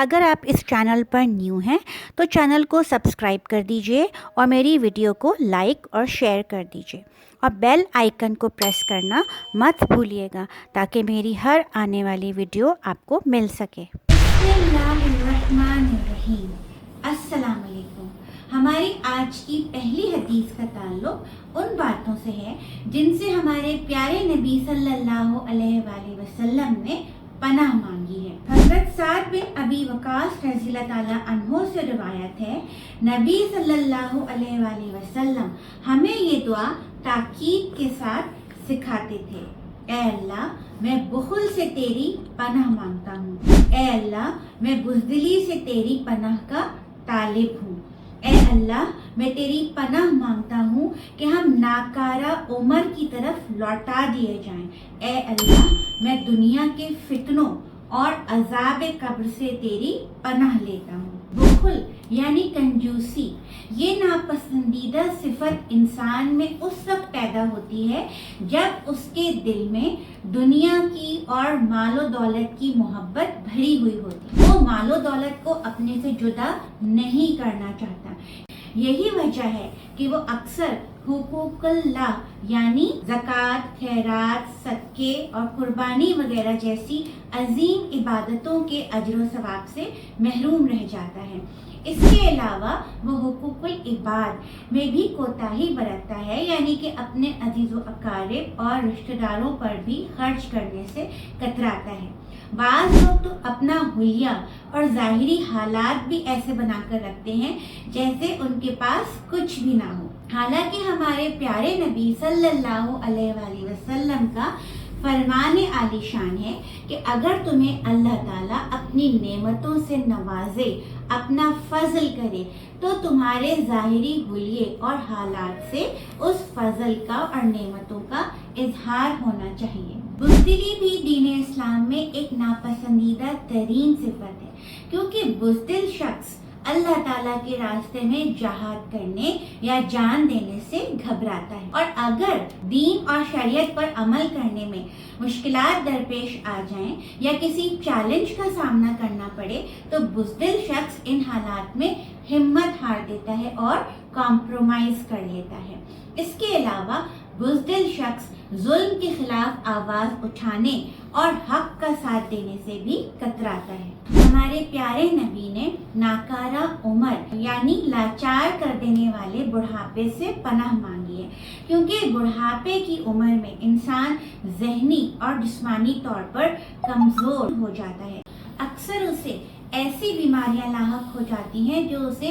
اگر آپ اس چینل پر نیو ہیں تو چینل کو سبسکرائب کر دیجئے اور میری ویڈیو کو لائک اور شیئر کر دیجئے اور بیل آئیکن کو پریس کرنا مت بھولیے گا تاکہ میری ہر آنے والی ویڈیو آپ کو مل سکے۔ بسم اللہ الرحمن الرحیم۔ السلام علیکم۔ ہماری آج کی پہلی حدیث کا تعلق ان باتوں سے ہے جن سے ہمارے پیارے نبی صلی اللہ علیہ وآلہ وسلم نے پناہ مانگی ہے۔ حضرت سعد بن ابی وقاص رضی اللہ تعالیٰ عنہ سے روایت ہے، نبی صلی اللہ علیہ وآلہ وسلم ہمیں یہ دعا تاکید کے ساتھ سکھاتے تھے: اے اللہ، میں بخل سے تیری پناہ مانگتا ہوں۔ اے اللہ، میں بزدلی سے تیری پناہ کا طالب ہوں۔ اے اللہ، میں تیری پناہ مانگتا ہوں کہ ہم ناکارہ عمر کی طرف لوٹا دیے جائیں۔ اے اللہ، میں دنیا کے فتنوں اور عذاب قبر سے تیری پناہ لیتا ہوں۔ بخل یعنی کنجوسی، یہ ناپسندیدہ صفت انسان میں اس وقت پیدا ہوتی ہے جب اس کے دل میں دنیا کی اور مال و دولت کی محبت بھری ہوئی ہوتی ہے۔ وہ مال و دولت کو اپنے سے جدا نہیں کرنا چاہتا۔ یہی وجہ ہے کہ وہ اکثر حقوق اللہ یعنی زکوٰۃ، خیرات، صدقے اور قربانی وغیرہ جیسی عظیم عبادتوں کے اجر و ثواب سے محروم رہ جاتا ہے۔ اس کے علاوہ وہ حقوق العباد میں بھی کوتاہی برتتا ہے، یعنی کہ اپنے عزیز و اقارب اور رشتہ داروں پر بھی خرچ کرنے سے کتراتا ہے۔ بعض لوگ تو اپنا حلیہ اور ظاہری حالات بھی ایسے بنا کر رکھتے ہیں جیسے ان کے پاس کچھ بھی نہ ہو، حالانکہ ہمارے پیارے نبی صلی اللہ علیہ وآلہ وسلم کا فرمان عالی شان ہے کہ اگر تمہیں اللہ تعالیٰ اپنی نعمتوں سے نوازے، اپنا فضل کرے، تو تمہارے ظاہری حلیے اور حالات سے اس فضل کا اور نعمتوں کا اظہار ہونا چاہیے۔ بزدلی بھی دین اسلام میں ایک ناپسندیدہ ترین صفت ہے، کیونکہ بزدل شخص اللہ تعالیٰ کے راستے میں جہاد کرنے یا جان دینے سے گھبراتا ہے، اور اگر دین اور شریعت پر عمل کرنے میں مشکلات درپیش آ جائیں یا کسی چیلنج کا سامنا کرنا پڑے تو بزدل شخص ان حالات میں ہمت ہار دیتا ہے اور کمپرومائز کر لیتا ہے۔ اس کے علاوہ بزدل شخص ظلم کے خلاف آواز اٹھانے اور حق کا ساتھ دینے سے بھی کتراتا ہے۔ ہمارے پیارے نبی نے ناکارہ عمر یعنی لاچار کر دینے والے بڑھاپے سے پناہ مانگی ہے، کیونکہ بڑھاپے کی عمر میں انسان ذہنی اور جسمانی طور پر کمزور ہو جاتا ہے۔ اکثر اسے ایسی بیماریاں لاحق ہو جاتی ہیں جو اسے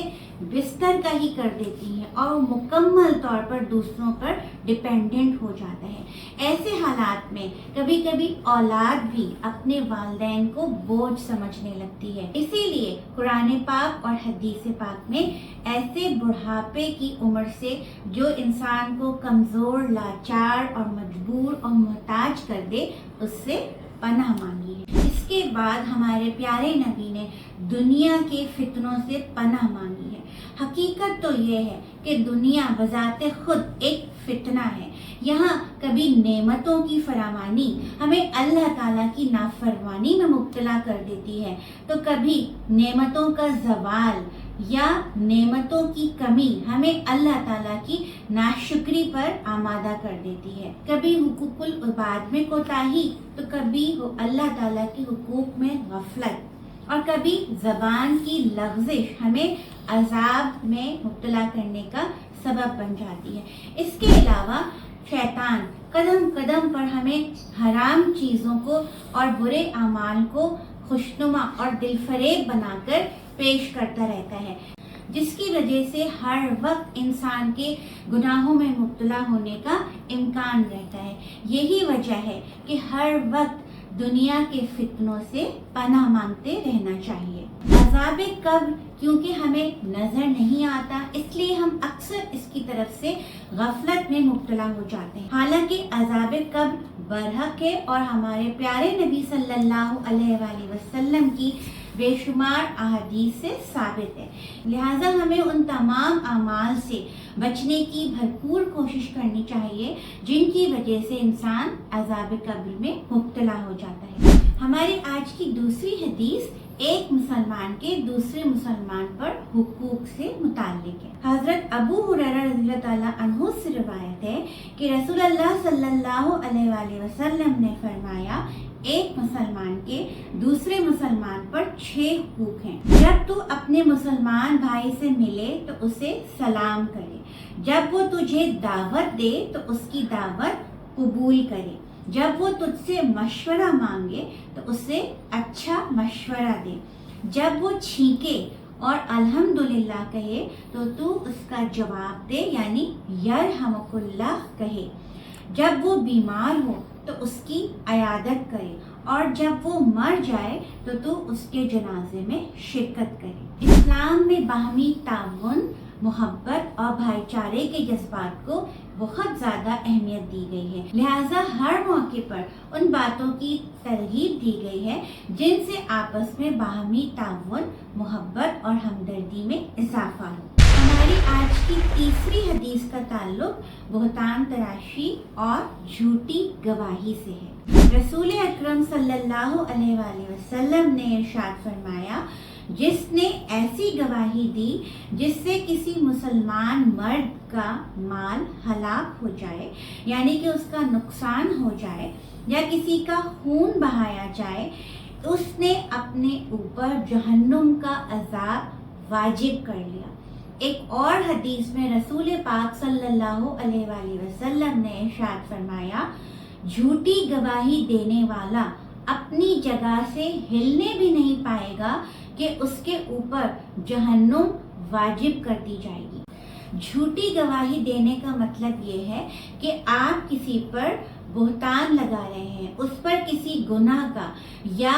بستر کا ہی کر دیتی ہیں اور وہ مکمل طور پر دوسروں پر ڈیپینڈنٹ ہو جاتا ہے۔ ایسے حالات میں کبھی کبھی اولاد بھی اپنے والدین کو بوجھ سمجھنے لگتی ہے۔ اسی لیے قرآن پاک اور حدیث پاک میں ایسے بڑھاپے کی عمر سے جو انسان کو کمزور، لاچار اور مجبور اور محتاج کر دے، اس سے پناہ مانگی ہے۔ اس کے بعد ہمارے پیارے نبی نے دنیا کے فتنوں سے پناہ مانگی ہے۔ حقیقت تو یہ ہے کہ دنیا بذات خود ایک فتنہ ہے۔ یہاں کبھی نعمتوں کی فراوانی ہمیں اللہ تعالیٰ کی نافرمانی میں مبتلا کر دیتی ہے، تو کبھی نعمتوں کا زوال یا نعمتوں کی کمی ہمیں اللہ تعالیٰ کی ناشکری پر آمادہ کر دیتی ہے۔ کبھی حقوق العباد میں کوتاہی تو کبھی اللہ تعالیٰ کے حقوق میں غفلت، اور کبھی زبان کی لغزش ہمیں عذاب میں مبتلا کرنے کا سبب بن جاتی ہے۔ اس کے علاوہ شیطان قدم قدم پر ہمیں حرام چیزوں کو اور برے اعمال کو خوشنما اور دل فریب بنا کر پیش کرتا رہتا ہے، جس کی وجہ سے ہر وقت انسان کے گناہوں میں مبتلا ہونے کا امکان رہتا ہے۔ یہی وجہ ہے کہ ہر وقت دنیا کے فتنوں سے پناہ مانگتے رہنا چاہیے۔ عذاب قبر کیونکہ ہمیں نظر نہیں آتا، اس لیے ہم اکثر اس کی طرف سے غفلت میں مبتلا ہو جاتے ہیں، حالانکہ عذاب قبر برحق ہے اور ہمارے پیارے نبی صلی اللہ علیہ وآلہ وسلم کی بے شمار احادیث سے ثابت ہے۔ لہٰذا ہمیں ان تمام اعمال سے بچنے کی بھرپور کوشش کرنی چاہیے جن کی وجہ سے انسان عذاب قبر میں مبتلا ہو جاتا ہے۔ ہماری آج کی دوسری حدیث ایک مسلمان کے دوسرے مسلمان پر حقوق سے متعلق ہے۔ حضرت ابو ہریرہ رضی اللہ تعالیٰ عنہ سے روایت ہے کہ رسول اللہ صلی اللہ علیہ وآلہ وسلم نے فرمایا ایک مسلمان کے دوسرے مسلمان پر 6 حقوق ہیں۔ جب تو اپنے مسلمان بھائی سے ملے تو اسے سلام کرے، جب وہ تجھے دعوت دے تو اس کی دعوت قبول کرے، جب وہ تجھ سے مشورہ مانگے تو اسے اچھا مشورہ دے، جب وہ چھینکے اور الحمدللہ کہے تو اس کا جواب دے یعنی یرحمک اللہ کہے، جب وہ بیمار ہو تو اس کی عیادت کرے، اور جب وہ مر جائے تو اس کے جنازے میں شرکت کرے۔ اسلام میں باہمی تعاون، محبت اور بھائی چارے کے جذبات کو بہت زیادہ اہمیت دی گئی ہے، لہٰذا ہر موقع پر ان باتوں کی ترغیب دی گئی ہے جن سے آپس میں باہمی تعاون، محبت اور ہمدردی میں اضافہ ہو۔ ہماری آج کی تیسری حدیث کا تعلق بہتان تراشی اور جھوٹی گواہی سے ہے۔ رسول اکرم صلی اللہ علیہ وآلہ وسلم نے ارشاد فرمایا، جس نے ایسی گواہی دی جس سے کسی مسلمان مرد کا مال ہلاک ہو جائے، یعنی کہ اس کا نقصان ہو جائے یا کسی کا خون بہایا جائے، اس نے اپنے اوپر جہنم کا عذاب واجب کر لیا۔ ایک اور حدیث میں رسول پاک صلی اللہ علیہ وآلہ وسلم نے ارشاد فرمایا، جھوٹی گواہی دینے والا اپنی جگہ سے ہلنے بھی نہیں پائے گا کہ اس کے اوپر جہنم واجب کر دی جائے گی۔ جھوٹی گواہی دینے کا مطلب یہ ہے کہ آپ کسی پر بہتان لگا رہے ہیں، اس پر کسی گناہ کا یا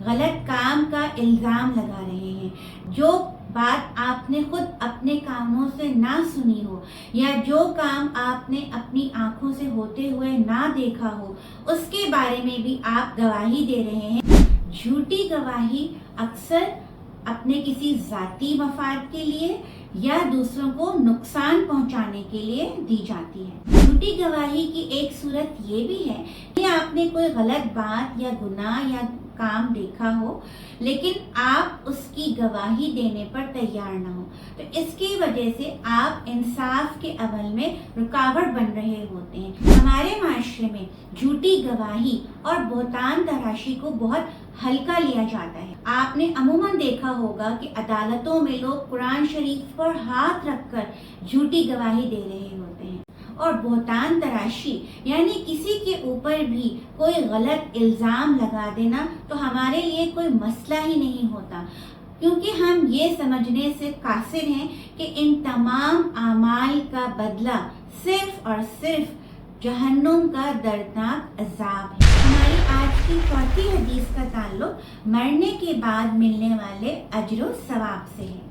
غلط کام کا الزام لگا رہے ہیں، جو بات آپ نے خود اپنے کانوں سے نہ سنی ہو یا جو کام آپ نے اپنی آنکھوں سے ہوتے ہوئے نہ دیکھا ہو، اس کے بارے میں بھی آپ گواہی دے رہے ہیں۔ جھوٹی گواہی اکثر اپنے کسی ذاتی مفاد کے لیے یا دوسروں کو نقصان پہنچانے کے لیے دی جاتی ہے۔ جھوٹی گواہی کی ایک صورت یہ بھی ہے کہ آپ نے کوئی غلط بات یا گناہ یا کام دیکھا ہو لیکن آپ اس کی گواہی دینے پر تیار نہ ہو، تو اس کی وجہ سے آپ انصاف کے عمل میں رکاوٹ بن رہے ہوتے ہیں۔ ہمارے معاشرے میں جھوٹی گواہی اور بہتان تراشی کو بہت ہلکا لیا جاتا ہے۔ آپ نے عموماً دیکھا ہوگا کہ عدالتوں میں لوگ قرآن شریف پر ہاتھ رکھ کر جھوٹی گواہی دے رہے ہوتے ہیں، اور بہتان تراشی یعنی کسی کے اوپر بھی کوئی غلط الزام لگا دینا تو ہمارے لیے کوئی مسئلہ ہی نہیں ہوتا، کیونکہ ہم یہ سمجھنے سے قاصر ہیں کہ ان تمام اعمال کا بدلہ صرف اور صرف جہنم کا دردناک عذاب ہے۔ ہماری آج کی چوتھی حدیث کا تعلق مرنے کے بعد ملنے والے اجر و ثواب سے ہے۔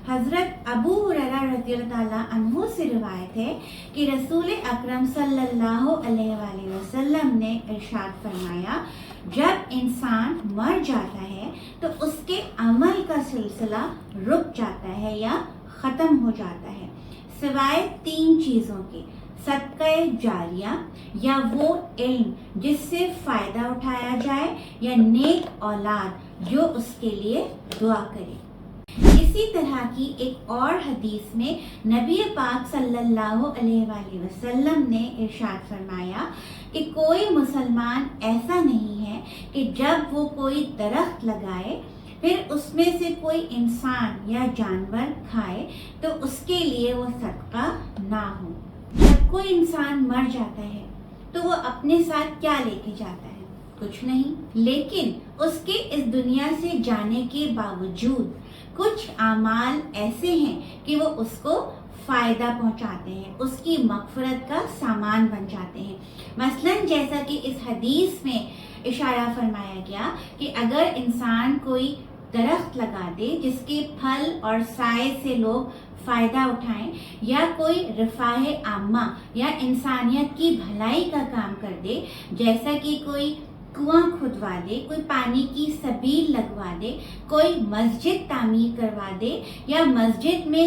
حضرت ابو ہریرہ رضی اللہ تعالیٰ عنہ سے روایت ہے کہ رسول اکرم صلی اللہ علیہ وآلہ وسلم نے ارشاد فرمایا، جب انسان مر جاتا ہے تو اس کے عمل کا سلسلہ رک جاتا ہے یا ختم ہو جاتا ہے، سوائے 3 چیزوں کے: صدقہ جاریہ یا وہ علم جس سے فائدہ اٹھایا جائے، یا نیک اولاد جو اس کے لیے دعا کرے۔ اسی طرح کی ایک اور حدیث میں نبی پاک صلی اللہ علیہ وآلہ وسلم نے ارشاد فرمایا کہ کوئی مسلمان ایسا نہیں ہے کہ جب وہ کوئی درخت لگائے پھر اس میں سے کوئی انسان یا جانور کھائے تو اس کے لیے وہ صدقہ نہ ہو۔ جب کوئی انسان مر جاتا ہے تو وہ اپنے ساتھ کیا لے کے جاتا ہے؟ کچھ نہیں، لیکن اس کے اس دنیا سے جانے کے باوجود کچھ اعمال ایسے ہیں کہ وہ اس کو فائدہ پہنچاتے ہیں، اس کی مغفرت کا سامان بن جاتے ہیں۔ مثلاً جیسا کہ اس حدیث میں اشارہ فرمایا گیا کہ اگر انسان کوئی درخت لگا دے جس کے پھل اور سائے سے لوگ فائدہ اٹھائیں، یا کوئی رفاہ عامہ یا انسانیت کی بھلائی کا کام کر دے، جیسا کہ کوئی کنواں کھدوا دے، کوئی پانی کی سبیل لگوا دے، کوئی مسجد تعمیر کروا دے، یا مسجد میں